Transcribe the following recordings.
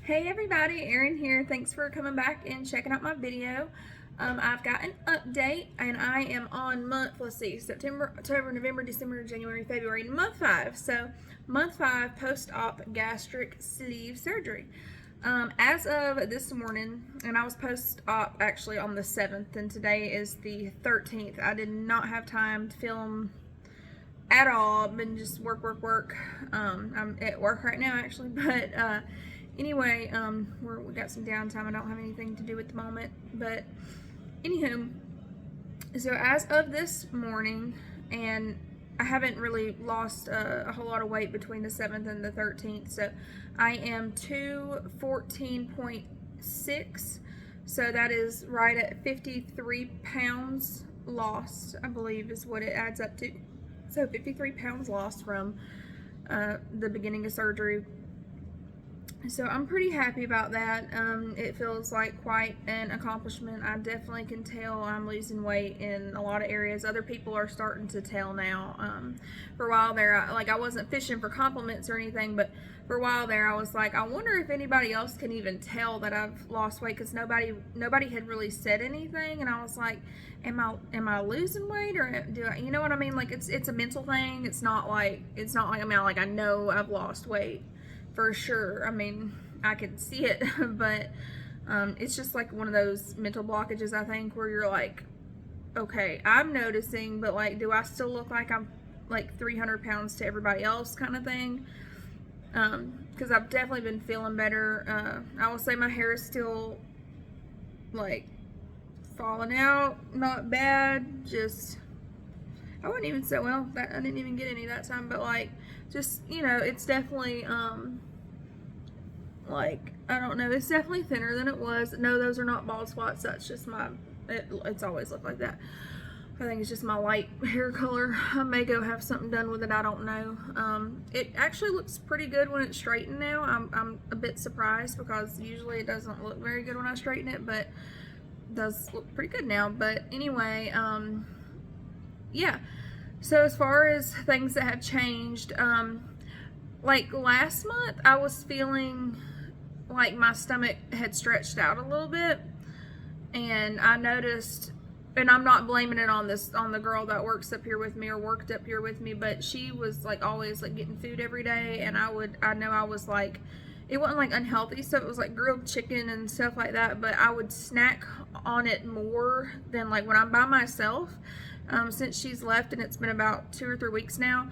Hey everybody, Erin here. Thanks for coming back and checking out my video. I've got an update and I am on let's see, September, October, November, December, January, February, month 5. So month 5 post-op gastric sleeve surgery. As of this morning, and I was post-op actually on the 7th, and today is the 13th. I did not have time to film at all. I've been just work. I'm at work right now actually, but anyway, we got some downtime. I don't have anything to do at the moment, but anywho, so as of this morning, and I haven't really lost a whole lot of weight between the 7th and the 13th, so I am 214.6, so that is right at 53 pounds lost, I believe is what it adds up to. So 53 pounds lost from the beginning of surgery. So I'm pretty happy about that. It feels like quite an accomplishment. I definitely can tell I'm losing weight in a lot of areas. Other people are starting to tell now. For a while there, I wasn't fishing for compliments or anything, but for a while there I was like, I wonder if anybody else can even tell that I've lost weight, because nobody had really said anything, and I was like, am I losing weight, or do I, you know what I mean? Like it's a mental thing. It's not like I know I've lost weight for sure. I mean, I can see it, but it's just like one of those mental blockages, I think, where you're like, okay, I'm noticing, but like, do I still look like I'm like 300 pounds to everybody else kind of thing? Because I've definitely been feeling better. I will say my hair is still like falling out, not bad, just, I wouldn't even say, well, that I didn't even get any that time, but like, just, you know, it's definitely like, I don't know, it's definitely thinner than it was. No, those are not bald spots. That's just it's always looked like that. I think it's just my light hair color. I may go have something done with it, I don't know. It actually looks pretty good when it's straightened now. I'm a bit surprised, because usually it doesn't look very good when I straighten it, but it does look pretty good now. But anyway, yeah. So as far as things that have changed, like last month I was feeling like my stomach had stretched out a little bit, and I noticed, and I'm not blaming it on the girl that works up here with me or worked up here with me, but she was like always like getting food every day, and I know I was like, it wasn't like unhealthy stuff, it was like grilled chicken and stuff like that, but I would snack on it more than like when I'm by myself. Since she's left, and it's been about 2 or 3 weeks now,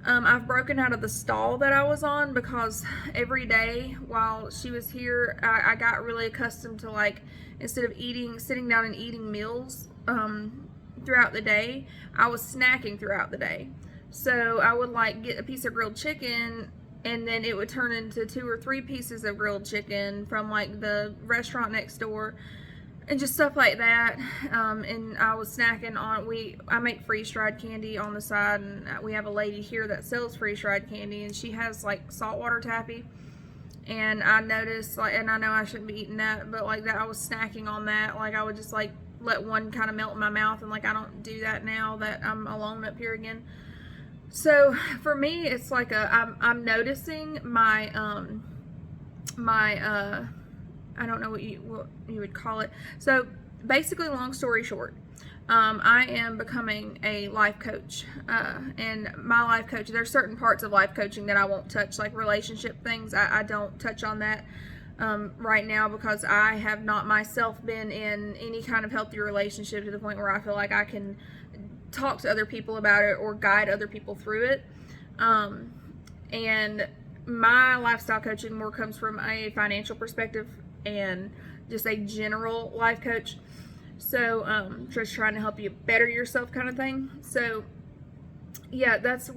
I've broken out of the stall that I was on, because every day while she was here, I got really accustomed to, like, instead of sitting down and eating meals throughout the day, I was snacking throughout the day. So I would like get a piece of grilled chicken, and then it would turn into 2 or 3 pieces of grilled chicken from like the restaurant next door, and just stuff like that. And I was snacking on, I make freeze-dried candy on the side, and we have a lady here that sells freeze-dried candy, and she has like saltwater taffy, and I noticed, like, and I know I shouldn't be eating that, but like that, I was snacking on that. Like I would just like let one kind of melt in my mouth, and like I don't do that now that I'm alone up here again. So for me, it's like I'm noticing my I don't know what you would call it. So basically, long story short, I am becoming a life coach, and my life coach, there's certain parts of life coaching that I won't touch, like relationship things. I don't touch on that right now, because I have not myself been in any kind of healthy relationship to the point where I feel like I can talk to other people about it or guide other people through it. And my lifestyle coaching more comes from a financial perspective and just a general life coach. So just trying to help you better yourself kind of thing. So yeah, that's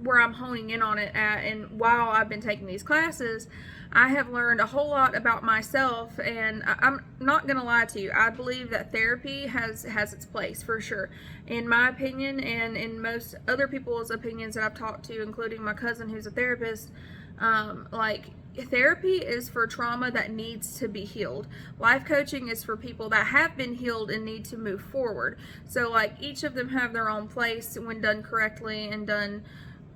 where I'm honing in on it at. And while I've been taking these classes, I have learned a whole lot about myself, and I'm not gonna lie to you, I believe that therapy has its place for sure, in my opinion, and in most other people's opinions that I've talked to, including my cousin who's a therapist. Like, therapy is for trauma that needs to be healed. Life coaching is for people that have been healed and need to move forward. So like, each of them have their own place when done correctly and done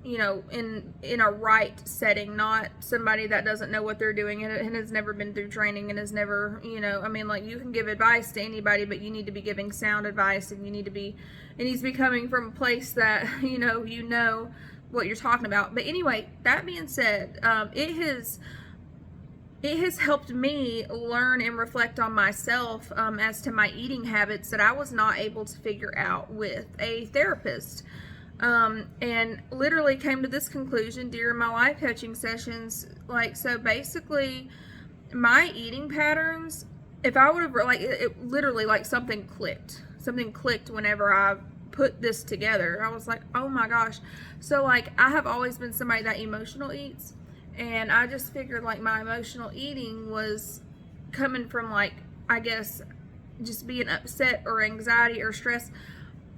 you know, in a right setting, not somebody that doesn't know what they're doing and has never been through training and has never, you know, I mean, like, you can give advice to anybody, but you need to be giving sound advice, and it needs to be coming from a place that, you know what you're talking about. But anyway, that being said, it has helped me learn and reflect on myself, as to my eating habits that I was not able to figure out with a therapist. And literally came to this conclusion during my life coaching sessions. Like, so basically, my eating patterns, if I would have, like, it literally, like, something clicked whenever I put this together. I was like, oh my gosh. So, like, I have always been somebody that emotional eats. And I just figured, like, my emotional eating was coming from, like, I guess, just being upset or anxiety or stress.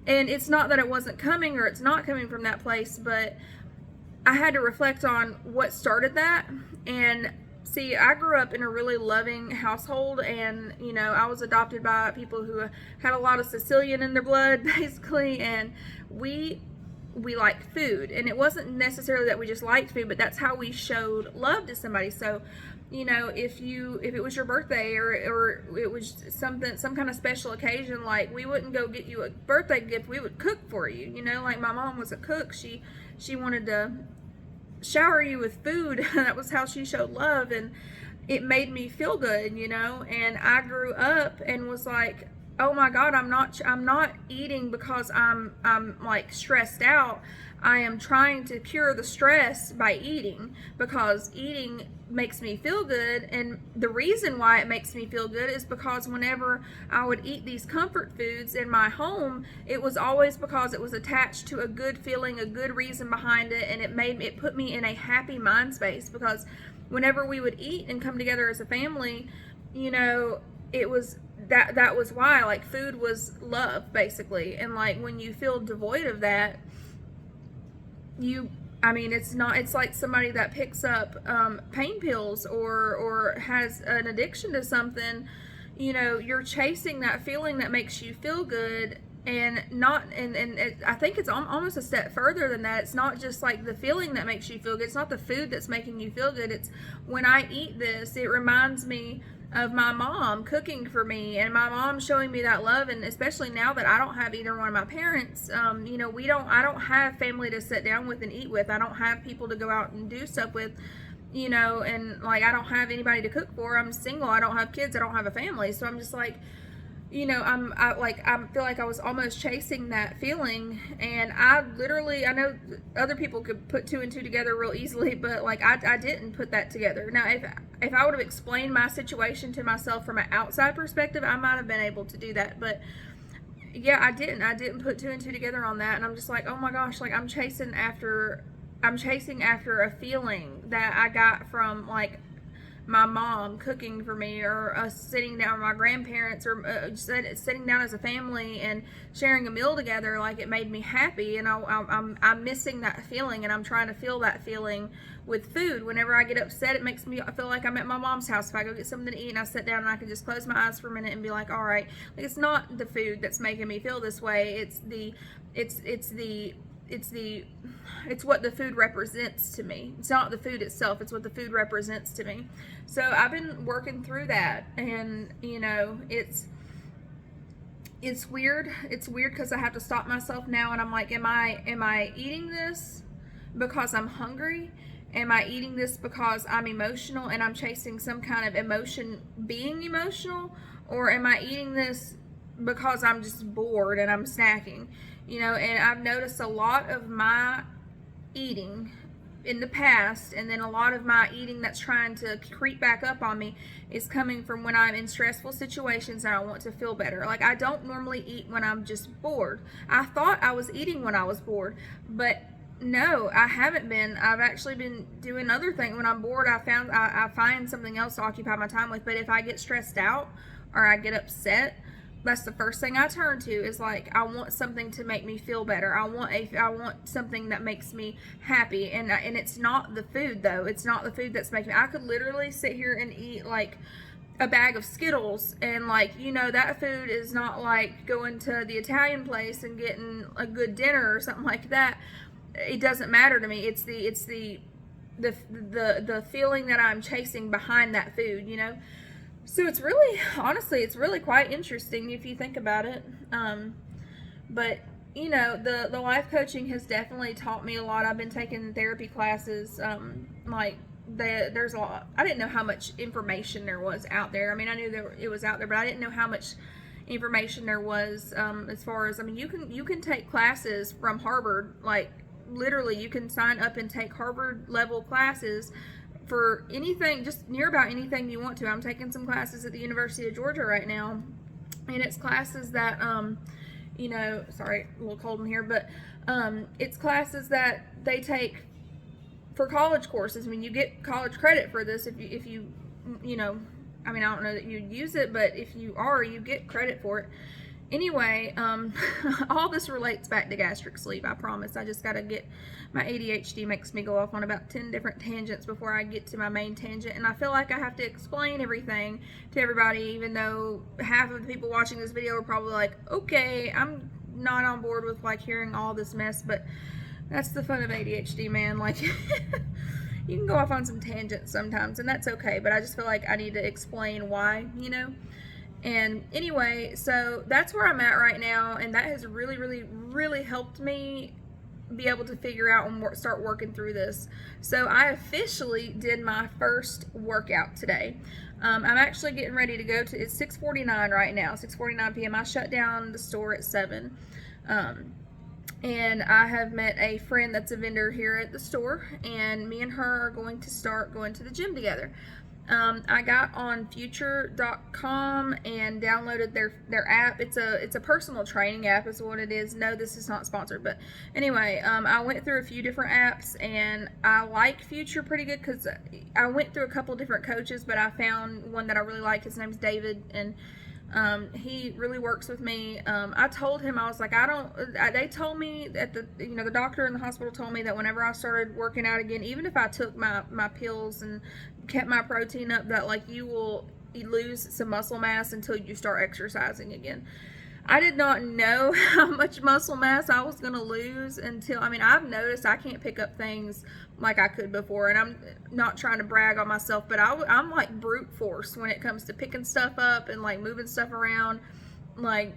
And it's not that it wasn't coming or it's not coming from that place, but I had to reflect on what started that. And see, I grew up in a really loving household, and, you know, I was adopted by people who had a lot of Sicilian in their blood, basically, and we liked food. And it wasn't necessarily that we just liked food, but that's how we showed love to somebody. So, you know, if it was your birthday or it was some kind of special occasion, like, we wouldn't go get you a birthday gift, we would cook for you. You know, like, my mom was a cook. She wanted to shower you with food. That was how she showed love, and it made me feel good, you know. And I grew up and was like, oh my God, I'm not eating because I'm like stressed out. I am trying to cure the stress by eating, because eating makes me feel good. And the reason why it makes me feel good is because whenever I would eat these comfort foods in my home, it was always because it was attached to a good feeling, a good reason behind it, and it put me in a happy mind space. Because whenever we would eat and come together as a family, you know, it was that was why, like, food was love, basically. And, like, when you feel devoid of that, it's like somebody that picks up pain pills or has an addiction to something. You know, you're chasing that feeling that makes you feel good, and I think it's almost a step further than that. It's not just like the feeling that makes you feel good. It's not the food that's making you feel good. It's when I eat this, it reminds me of my mom cooking for me, and my mom showing me that love. And especially now that I don't have either one of my parents, you know, I don't have family to sit down with and eat with. I don't have people to go out and do stuff with, you know, and, like, I don't have anybody to cook for. I'm single. I don't have kids. I don't have a family. So I'm just like, you know, I feel like I was almost chasing that feeling. And I know other people could put two and two together real easily, but, like, I didn't put that together. Now, if I would have explained my situation to myself from an outside perspective, I might have been able to do that. But yeah, I didn't put two and two together on that. And I'm just like, oh my gosh, like, I'm chasing after a feeling that I got from, like, my mom cooking for me, or us sitting down with my grandparents, or sitting down as a family and sharing a meal together. Like, it made me happy, and I'm missing that feeling, and I'm trying to feel that feeling with food. Whenever I get upset, it makes me feel like I'm at my mom's house. If I go get something to eat and I sit down and I can just close my eyes for a minute and be like, all right, like, it's not the food that's making me feel this way. It's what the food represents to me. It's not the food itself, it's what the food represents to me. So I've been working through that, and, you know, it's weird. It's weird because I have to stop myself now, and I'm like, am I eating this because I'm hungry? Am I eating this because I'm emotional and I'm chasing some kind of emotion being emotional? Or am I eating this because I'm just bored and I'm snacking? You know, and I've noticed a lot of my eating in the past, and then a lot of my eating that's trying to creep back up on me, is coming from when I'm in stressful situations and I want to feel better. Like, I don't normally eat when I'm just bored. I thought I was eating when I was bored, but no, I haven't been. I've actually been doing other things. When I'm bored, I find something else to occupy my time with. But if I get stressed out or I get upset, that's the first thing I turn to, is like, I want something to make me feel better. I want something that makes me happy. And it's not the food, though. It's not the food that's making me. I could literally sit here and eat, like, a bag of Skittles, and, like, you know, that food is not like going to the Italian place and getting a good dinner or something like that. it doesn't matter to me. It's the feeling that I'm chasing behind that food, you know. So it's really, honestly, it's really quite interesting if you think about it. But you know, the life coaching has definitely taught me a lot. I've been taking therapy classes, like there's a lot. I didn't know how much information there was out there. I mean, I knew it was out there, but I didn't know how much information there was, as far as, I mean, you can take classes from Harvard, like literally you can sign up and take Harvard level classes for anything, just near about anything you want to. I'm taking some classes at the University of Georgia right now, and it's classes that, you know, sorry, a little cold in here, but it's classes that they take for college courses. I mean, you get college credit for this if you know, I mean, I don't know that you'd use it, but if you are, you get credit for it. Anyway, all this relates back to gastric sleeve, I promise. I just got to get, my ADHD makes me go off on about 10 different tangents before I get to my main tangent, and I feel like I have to explain everything to everybody, even though half of the people watching this video are probably like, okay, I'm not on board with like hearing all this mess, but that's the fun of ADHD, man. Like, you can go off on some tangents sometimes, and that's okay, but I just feel like I need to explain why, you know? And anyway, so that's where I'm at right now, and that has really, really, really helped me be able to figure out and start working through this. So I officially did my first workout today. I'm actually getting ready to go to, it's 6:49 right now, 6:49 p.m. I shut down the store at 7. And I have met a friend that's a vendor here at the store, and me and her are going to start going to the gym together. I got on future.com and downloaded their app. It's a personal training app is what it is. No, this is not sponsored, but anyway, I went through a few different apps, and I like Future pretty good because I went through a couple different coaches, but I found one that I really like. His name's David, and he really works with me. I told him, I was like, they told me that the doctor in the hospital told me that whenever I started working out again, even if I took my pills and kept my protein up, that like you lose some muscle mass until you start exercising again. I did not know how much muscle mass I was going to lose until, I mean, I've noticed I can't pick up things like I could before, and I'm not trying to brag on myself, but I'm like brute force when it comes to picking stuff up and like moving stuff around. Like,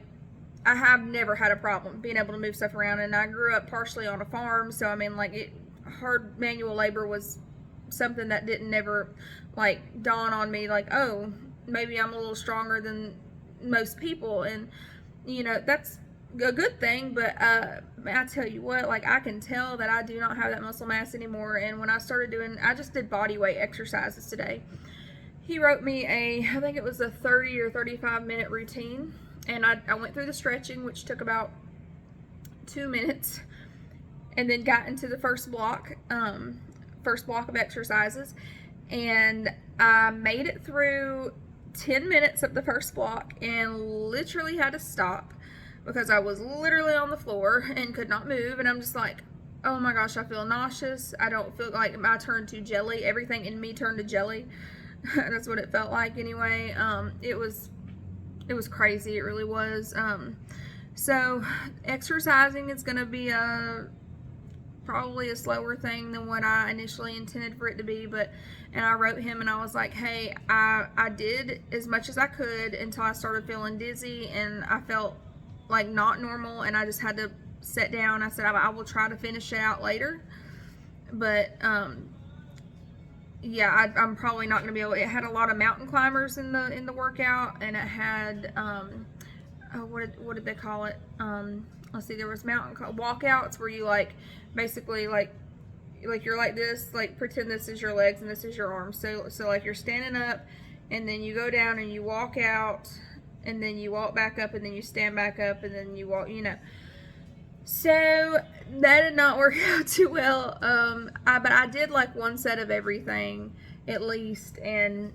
I have never had a problem being able to move stuff around, and I grew up partially on a farm, so I mean, like, hard manual labor was something that didn't never like dawn on me, like, oh, maybe I'm a little stronger than most people, and you know, that's a good thing, but I tell you what, like, I can tell that I do not have that muscle mass anymore. And when I started I just did body weight exercises today. He wrote me I think it was a 30 or 35 minute routine, and I went through the stretching, which took about 2 minutes, and then got into the first block of exercises, and I made it through 10 minutes of the first block and literally had to stop because I was literally on the floor and could not move, and I'm just like, oh my gosh, I feel nauseous. I don't feel like I turned to jelly. Everything in me turned to jelly. That's what it felt like anyway. It was crazy. It really was. So exercising is going to be probably a slower thing than what I initially intended for it to be, and I wrote him and I was like, hey, I did as much as I could until I started feeling dizzy and I felt like not normal, and I just had to sit down. I said I will try to finish it out later, but yeah, I'm probably not going to be able. It had a lot of mountain climbers in the workout, and it had what did they call it? Let's see, there was mountain walkouts where you like basically like you're like this, like pretend this is your legs and this is your arms. So like you're standing up, and then you go down and you walk out, and then you walk back up, and then you stand back up, and then you walk, you know. So that did not work out too well. But I did like one set of everything at least, and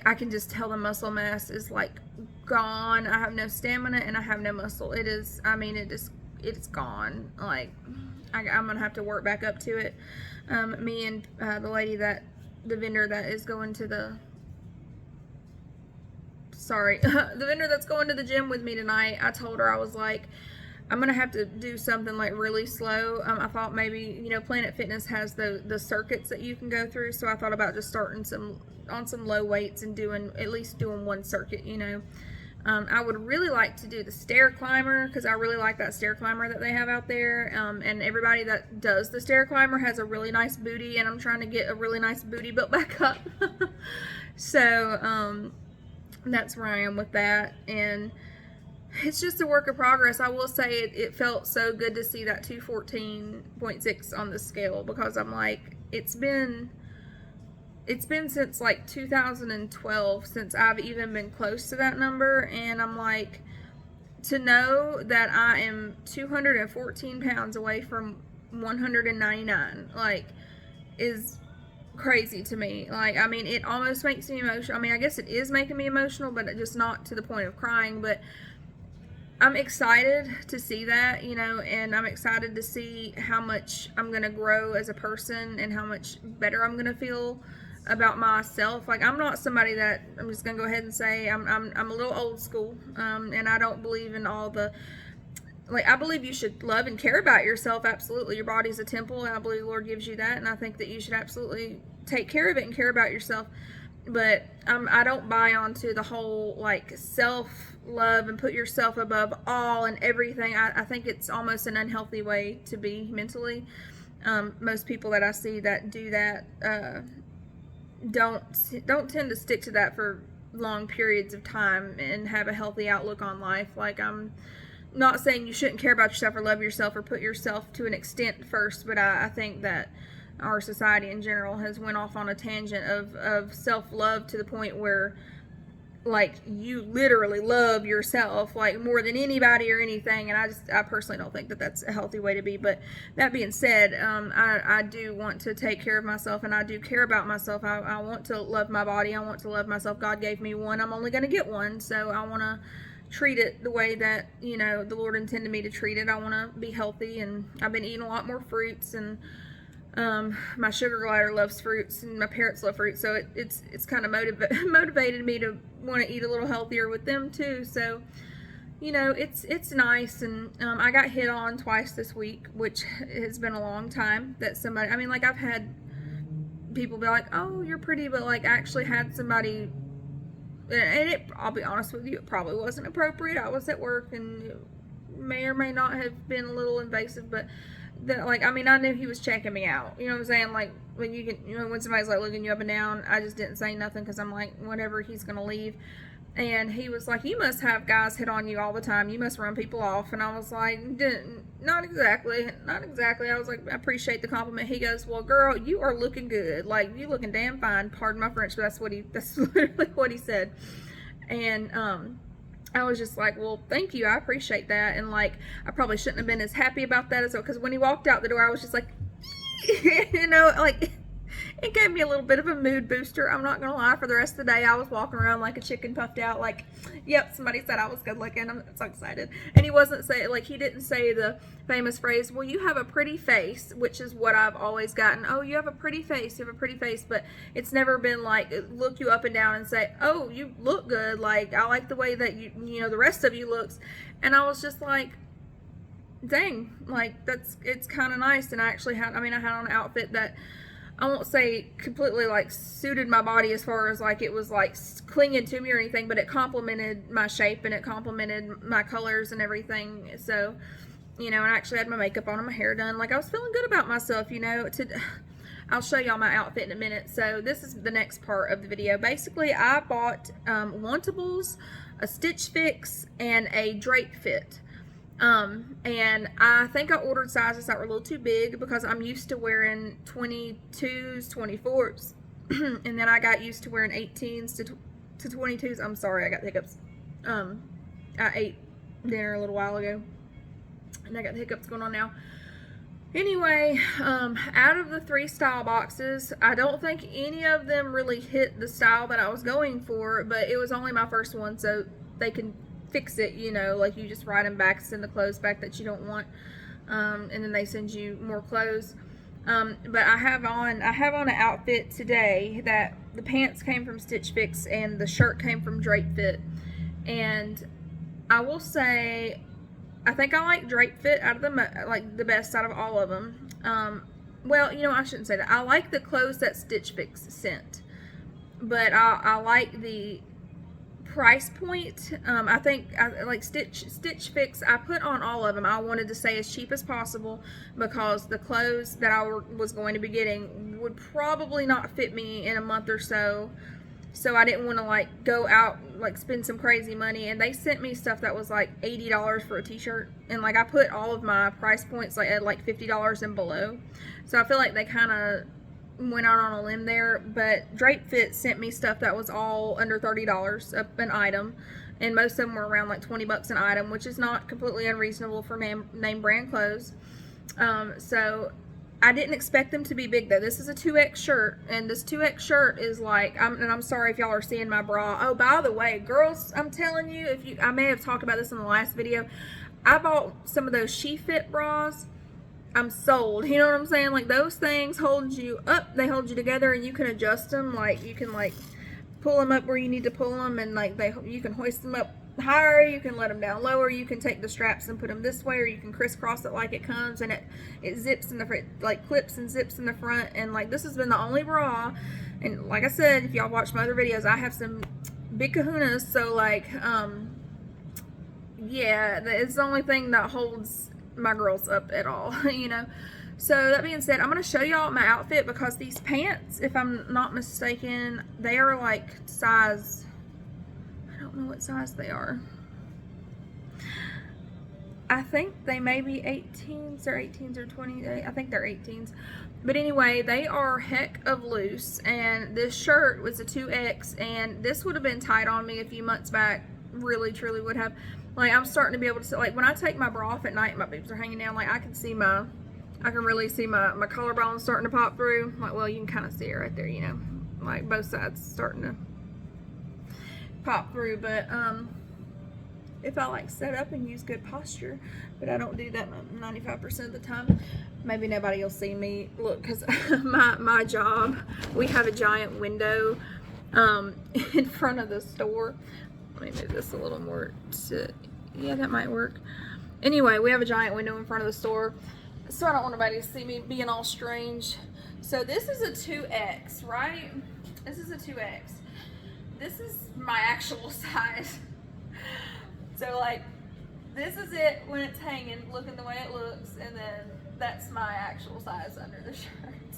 I can just tell the muscle mass is like gone. I have no stamina and I have no muscle. It is, I mean, it's gone. Like, I'm gonna have to work back up to it. Me and the vendor that is going to the vendor that's going to the gym with me tonight, I told her, I was like, I'm gonna have to do something like really slow. I thought maybe, you know, Planet Fitness has the circuits that you can go through, so I thought about just starting on some low weights and at least doing one circuit, you know. I would really like to do the stair climber because I really like that stair climber that they have out there. And everybody that does the stair climber has a really nice booty, and I'm trying to get a really nice booty built back up. So that's where I am with that. And it's just a work of progress. I will say it felt so good to see that 214.6 on the scale, because I'm like, it's been since like 2012 since I've even been close to that number, and I'm like, to know that I am 214 pounds away from 199, like, is crazy to me. Like, I mean, it almost makes me emotional. I mean, I guess it is making me emotional, but just not to the point of crying. But I'm excited to see that, you know, and I'm excited to see how much I'm going to grow as a person and how much better I'm going to feel about myself. Like, I'm not somebody that, I'm just going to go ahead and say, I'm a little old school, and I don't believe in all the, like, I believe you should love and care about yourself, absolutely. Your body's a temple, and I believe the Lord gives you that, and I think that you should absolutely take care of it and care about yourself. But I don't buy onto the whole, like, self-love and put yourself above all and everything. I think it's almost an unhealthy way to be mentally. Most people that I see that do that don't tend to stick to that for long periods of time and have a healthy outlook on life. Like, I'm not saying you shouldn't care about yourself or love yourself or put yourself to an extent first, but I think that our society in general has went off on a tangent of self-love to the point where, like, you literally love yourself, like, more than anybody or anything. And I personally don't think that that's a healthy way to be. But that being said, I do want to take care of myself, and I do care about myself. I want to love my body. I want to love myself. God gave me one. I'm only going to get one, so I want to treat it the way that, you know, the Lord intended me to treat it. I want to be healthy, and I've been eating a lot more fruits, and my sugar glider loves fruits, and my parents love fruits, so it's kind of motivated me to want to eat a little healthier with them too. So, you know, it's nice. And I got hit on twice this week, which has been a long time that somebody, I mean, like, I've had people be like, oh, you're pretty, but, like, I actually had somebody, and I'll be honest with you, it probably wasn't appropriate. I was at work, and it may or may not have been a little invasive, but like, I mean, I knew he was checking me out. You know what I'm saying? Like, when you can, you know, when somebody's, like, looking you up and down, I just didn't say nothing because I'm like, whatever, he's going to leave. And he was like, you must have guys hit on you all the time. You must run people off. And I was like, not exactly. I was like, I appreciate the compliment. He goes, well, girl, you are looking good. Like, you looking damn fine. Pardon my French, but that's literally what he said. And, I was just like, well, thank you. I appreciate that. And, like, I probably shouldn't have been as happy about that as well, because when he walked out the door, I was just like, you know, like, it gave me a little bit of a mood booster. I'm not going to lie. For the rest of the day, I was walking around like a chicken puffed out, like, yep, somebody said I was good looking. I'm so excited. And he wasn't saying, like, he didn't say the famous phrase, well, you have a pretty face, which is what I've always gotten. Oh, you have a pretty face. You have a pretty face. But it's never been like, look you up and down and say, oh, you look good. Like, I like the way that you know, the rest of you looks. And I was just like, dang, like, it's kind of nice. And I actually had, I mean, I had on an outfit that, I won't say completely, like, suited my body as far as, like, it was, like, clinging to me or anything, but it complemented my shape and it complemented my colors and everything. So, you know, and I actually had my makeup on and my hair done. Like, I was feeling good about myself, you know. I'll show y'all my outfit in a minute. So this is the next part of the video. Basically, I bought wantables, a Stitch Fix, and a drape fit. And I think I ordered sizes that were a little too big because I'm used to wearing 22s, 24s, and then I got used to wearing 18s to 22s. I'm sorry, I got the hiccups. I ate dinner a little while ago, and I got the hiccups going on now. Anyway, out of the 3 style boxes, I don't think any of them really hit the style that I was going for, but it was only my first one, so they can fix it, you know, like, you just write them back, send the clothes back that you don't want, and then they send you more clothes. But I have on an outfit today that the pants came from Stitch Fix and the shirt came from Drape Fit, and I will say I think I like Drape Fit out of the best out of all of them. Well, you know, I shouldn't say that. I like the clothes that Stitch Fix sent, but I like the price point. I think I like Stitch Fix. I put on all of them. I wanted to say as cheap as possible because the clothes that I was going to be getting would probably not fit me in a month or so. So I didn't want to like go out like spend some crazy money, and they sent me stuff that was like $80 for a t-shirt, and like I put all of my price points like at like $50 and below. So I feel like they kind of went out on a limb there, but Drape Fit sent me stuff that was all under $30 an item, and most of them were around like 20 bucks an item, which is not completely unreasonable for name brand clothes. So I didn't expect them to be big though. This is a 2X shirt, and this 2X shirt is like, and I'm sorry if y'all are seeing my bra. Oh, by the way, girls, I'm telling you, I may have talked about this in the last video. I bought some of those She Fit bras. I'm sold. You know what I'm saying? Like, those things hold you up. They hold you together, and you can adjust them. Like, you can like pull them up where you need to pull them, and like you can hoist them up higher, you can let them down lower, you can take the straps and put them this way, or you can crisscross it like it comes, and it zips in the front, like clips and zips in the front. And like, this has been the only bra, and like I said, if y'all watch my other videos, I have some big kahunas, so like yeah, it's the only thing that holds my girls up at all. You know. So that being said, I'm going to show y'all my outfit, because these pants, if I'm not mistaken, they are like size, I don't know what size they are. I think they may be 18s or 18s or 20s. I think they're 18s. But anyway, they are heck of loose, and this shirt was a 2X, and this would have been tight on me a few months back. Really, truly would have. Like, I'm starting to be able to see, like, when I take my bra off at night, my boobs are hanging down, like, I can really see my collarbone starting to pop through. Like, well, you can kind of see it right there, you know, like both sides starting to pop through. But if I like set up and use good posture, but I don't do that 95% of the time, maybe nobody will see me. Look, because my job, we have a giant window in front of the store. Let me move this a little more yeah, that might work. Anyway, we have a giant window in front of the store, so I don't want nobody to see me being all strange. So this is a 2X, right? This is a 2X. This is my actual size. So like, this is it when it's hanging, looking the way it looks, and then that's my actual size under the shirt.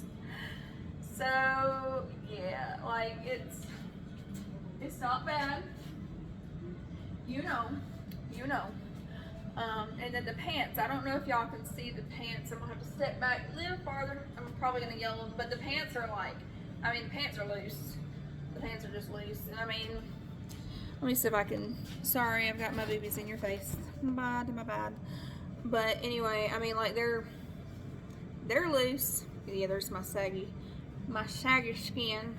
So yeah, like it's not bad. You know. And then the pants, I don't know if y'all can see the pants. I'm gonna have to step back a little farther. I'm probably gonna yell them, but the pants are like, I mean, the pants are loose. The pants are just loose. And I mean, let me see if I can, sorry, I've got my boobies in your face. My bad. But anyway, I mean, like, they're loose. Yeah, there's my shaggy skin.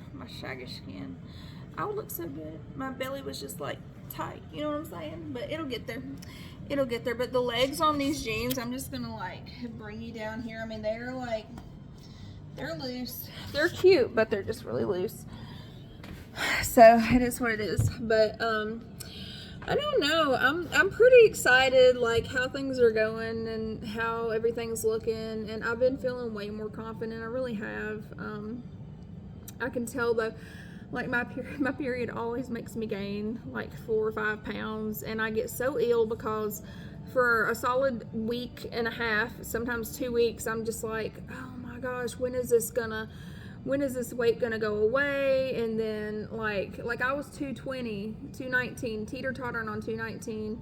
I would look so good. My belly was just like tight, you know what I'm saying? But it'll get there. But the legs on these jeans, I'm just gonna like bring you down here. I mean, they're loose. They're cute, but they're just really loose. So it is what it is. But I don't know. I'm pretty excited, like how things are going and how everything's looking, and I've been feeling way more confident. I really have. I can tell though. Like, my period always makes me gain like 4 or 5 pounds, and I get so ill because for a solid week and a half, sometimes 2 weeks, I'm just like, oh my gosh, when is this weight gonna go away? And then like I was 220, 219, teeter-tottering on 219.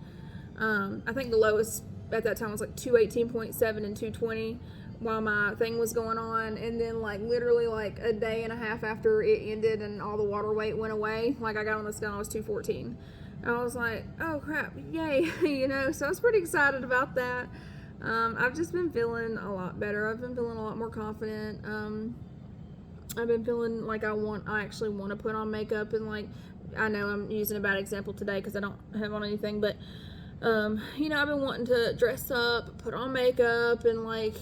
I think the lowest at that time was like 218.7 and 220 while my thing was going on. And then like literally like a day and a half after it ended and all the water weight went away, like I got on the scale, I was 214. I was like, oh crap, yay. You know, so I was pretty excited about that. I've just been feeling a lot better. I've been feeling a lot more confident. I've been feeling like I actually want to put on makeup, and like, I know I'm using a bad example today because I don't have on anything, but you know, I've been wanting to dress up, put on makeup, and like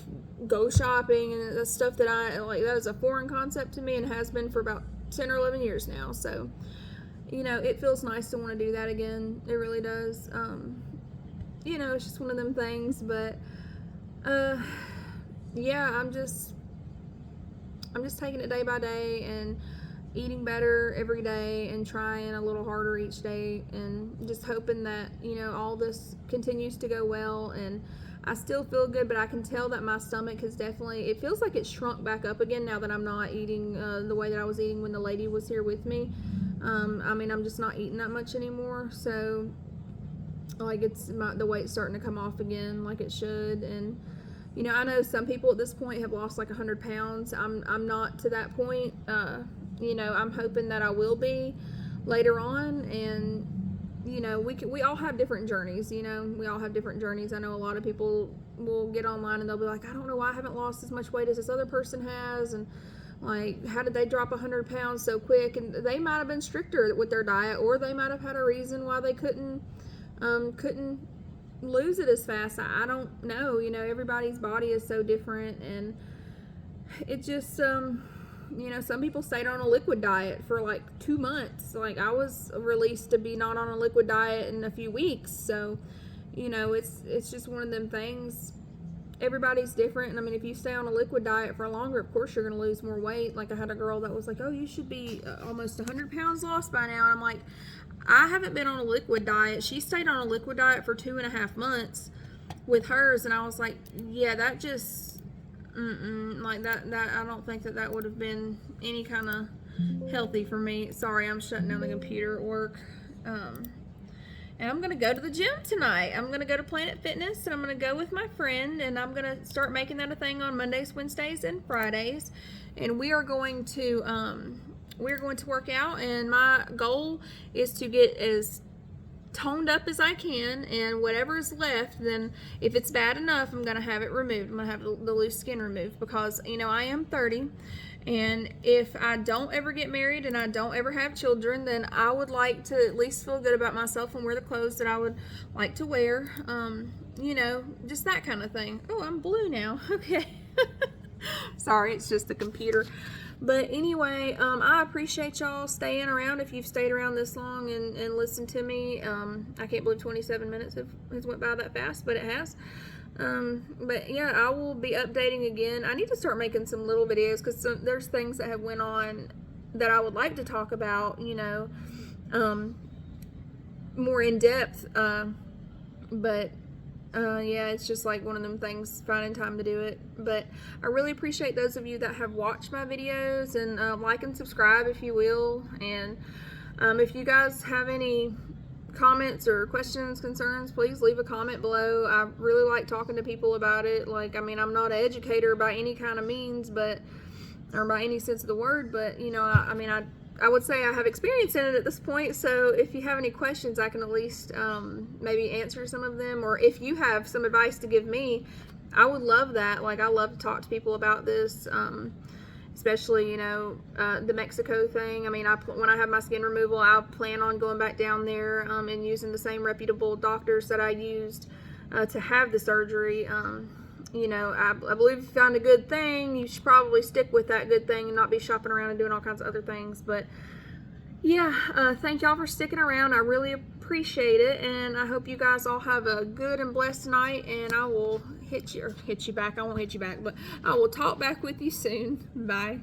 go shopping, and that's stuff that that is a foreign concept to me and has been for about 10 or 11 years now. So, you know, it feels nice to want to do that again. It really does. you know, it's just one of them things. But yeah, I'm just taking it day by day and eating better every day and trying a little harder each day and just hoping that, you know, all this continues to go well. And I still feel good, but I can tell that my stomach has definitely, it feels like it's shrunk back up again now that I'm not eating the way that I was eating when the lady was here with me. I mean, I'm just not eating that much anymore, so like the weight's starting to come off again like it should. And you know, I know some people at this point have lost like 100 pounds. I'm not to that point. You know, I'm hoping that I will be later on. And you know, we all have different journeys. You know, we all have different journeys. I know a lot of people will get online and they'll be like, I don't know why I haven't lost as much weight as this other person has, and like, how did they drop 100 pounds so quick? And they might have been stricter with their diet, or they might have had a reason why they couldn't lose it as fast. I don't know. You know, everybody's body is so different, and it just you know, some people stayed on a liquid diet for like 2 months. Like, I was released to be not on a liquid diet in a few weeks. So, you know, it's just one of them things. Everybody's different. And I mean, if you stay on a liquid diet for longer, of course you're going to lose more weight. Like, I had a girl that was like, oh, you should be almost 100 pounds lost by now. And I'm like, I haven't been on a liquid diet. She stayed on a liquid diet for 2.5 months with hers. And I was like, yeah, that just, like that I don't think that would have been any kind of healthy for me. Sorry, I'm shutting down the computer at work. And I'm going to go to the gym tonight. I'm going to go to Planet Fitness, and I'm going to go with my friend, and I'm going to start making that a thing on Mondays, Wednesdays, and Fridays. And we are going to work out, and my goal is to get as toned up as I can, and whatever is left, then if it's bad enough, I'm going to have it removed. I'm going to have the loose skin removed, because, you know, I am 30. And if I don't ever get married and I don't ever have children, then I would like to at least feel good about myself and wear the clothes that I would like to wear. You know, just that kind of thing. Oh, I'm blue now. Okay. Sorry, it's just the computer. But anyway, I appreciate y'all staying around. If you've stayed around this long and listened to me, I can't believe 27 minutes has went by that fast, but it has. But yeah, I will be updating again. I need to start making some little videos, because there's things that have went on that I would like to talk about, you know, more in depth. But yeah, it's just like one of them things, finding time to do it. But I really appreciate those of you that have watched my videos, and like and subscribe if you will. And if you guys have any comments or questions, concerns, please leave a comment below. I really like talking to people about it. Like, I mean, I'm not an educator by any kind of means, or by any sense of the word, but you know, I mean, I would say I have experience in it at this point. So if you have any questions, I can at least maybe answer some of them, or if you have some advice to give me, I would love that. Like, I love to talk to people about this. Especially, you know, the Mexico thing. I mean, when I have my skin removal, I plan on going back down there and using the same reputable doctors that I used to have the surgery. You know, I believe if you found a good thing, you should probably stick with that good thing and not be shopping around and doing all kinds of other things. But yeah, thank y'all for sticking around. I really appreciate it, and I hope you guys all have a good and blessed night, and I will hit you back. I won't hit you back, but I will talk back with you soon. Bye.